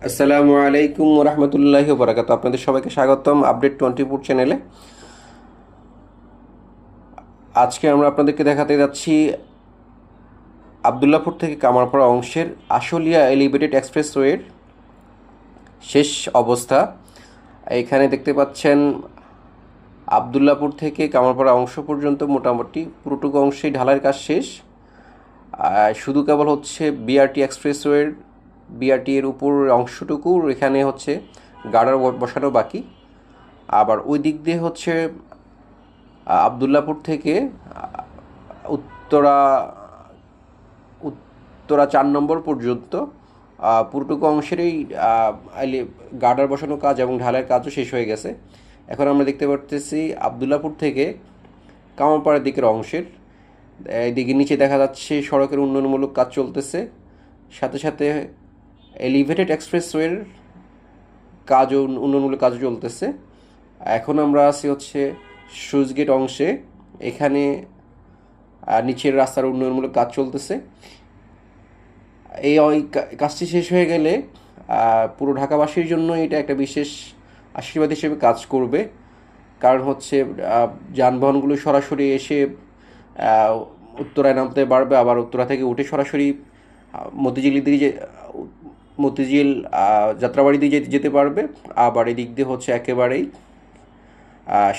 আসসালামু আলাইকুম রহমতুল্লাহি বারাকাতু। আপনাদের সবাইকে স্বাগতম আপডেট 24 চ্যানেলে। আজকে আমরা আপনাদেরকে দেখাতে যাচ্ছি আবদুল্লাপুর থেকে কামারপাড়া অংশের আশুলিয়া এলিভেটেড এক্সপ্রেসওয়ের শেষ অবস্থা। এখানে দেখতে পাচ্ছেন আবদুল্লাপুর থেকে কামারপাড়া অংশ পর্যন্ত মোটামুটি পুরোটুকু অংশেই ঢালাইয়ের কাজ শেষ। শুধু কেবল হচ্ছে বিআরটি এক্সপ্রেসওয়ের বিআরটি এর উপর অংশটুকু এখানে হচ্ছে গার্ডার বসানো বাকি। আবার ওই দিক দিয়ে হচ্ছে আবদুল্লাপুর থেকে উত্তরা উত্তরা 4 নম্বর পর্যন্ত পুরোটুকু অংশেরই গার্ডার বসানো কাজ এবং ঢালাইয়ের কাজও শেষ হয়ে গেছে। এখন আমরা দেখতে পারতেছি আবদুল্লাপুর থেকে কামারপাড়ার দিকের অংশের এদিকে নিচে দেখা যাচ্ছে সড়কের উন্নয়নমূলক কাজ চলতেছে, সাথে সাথে এলিভেটেড এক্সপ্রেসওয়ের কাজও উন্নয়নমূলক কাজও চলতেছে। এখন আমরা আছি হচ্ছে সুইচগেট অংশে। এখানে নিচের রাস্তার উন্নয়নমূলক কাজ চলতেছে। এই কাজটি শেষ হয়ে গেলে পুরো ঢাকাবাসীর জন্য এটা একটা বিশেষ আশীর্বাদ হিসেবে কাজ করবে। কারণ হচ্ছে যানবাহনগুলো সরাসরি এসে উত্তরায় নামতে পারবে, আবার উত্তরা থেকে উঠে সরাসরি মতিঝিল যাত্রাবাড়ি দিয়ে যেতে পারবে। আবার এদিক দিয়ে হচ্ছে একেবারেই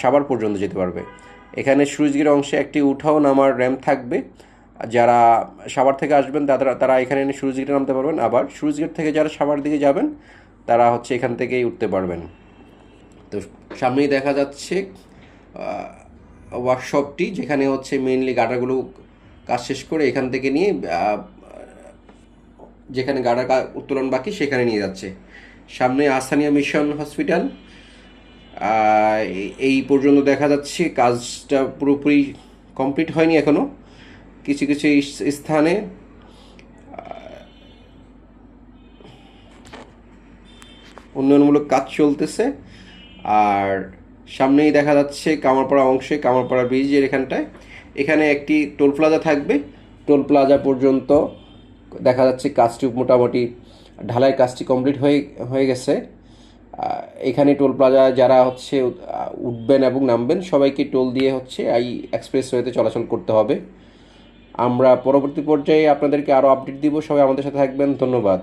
সাভার পর্যন্ত যেতে পারবে। এখানে সুইচগেট অংশে একটি উঠাও নামার র্যাম্প থাকবে। যারা সাভার থেকে আসবেন তারা এখানে এনে সুইচগেটে নামতে পারবেন। আবার সুইচগেট থেকে যারা সাভার দিকে যাবেন তারা হচ্ছে এখান থেকেই উঠতে পারবেন। তো সামনেই দেখা যাচ্ছে ওয়ার্কশপটি, যেখানে হচ্ছে মেইনলি গার্ডারগুলো কাজ শেষ করে এখান থেকে নিয়ে যেখানে গার্ডার উত্তোলন বাকি সেখানে নিয়ে যাচ্ছে। সামনে আসানিয়া মিশন হসপিটাল। এই পর্যন্ত দেখা যাচ্ছে কাজটা পুরোপুরি কমপ্লিট হয়নি এখনও। কিছু কিছু স্থানে উন্নয়নমূলক কাজ চলতেছে। আর সামনেই দেখা যাচ্ছে কামারপাড়া অংশে কামারপাড়া ব্রিজের এখানে একটি টোল প্লাজা থাকবে। টোল প্লাজা পর্যন্ত দেখা যাচ্ছে কাজটি মোটামুটি ঢালাই কাজটি কমপ্লিট হয়ে গেছে। এখানে টোল প্লাজা যারা হচ্ছে উঠবেন এবং নামবেন সবাইকে টোল দিয়ে হচ্ছে এই এক্সপ্রেসওয়েতে চলাচল করতে হবে। আমরা পরবর্তী পর্যায়ে আপনাদেরকে আরও আপডেট দিব। সবাই আমাদের সাথে থাকবেন। ধন্যবাদ।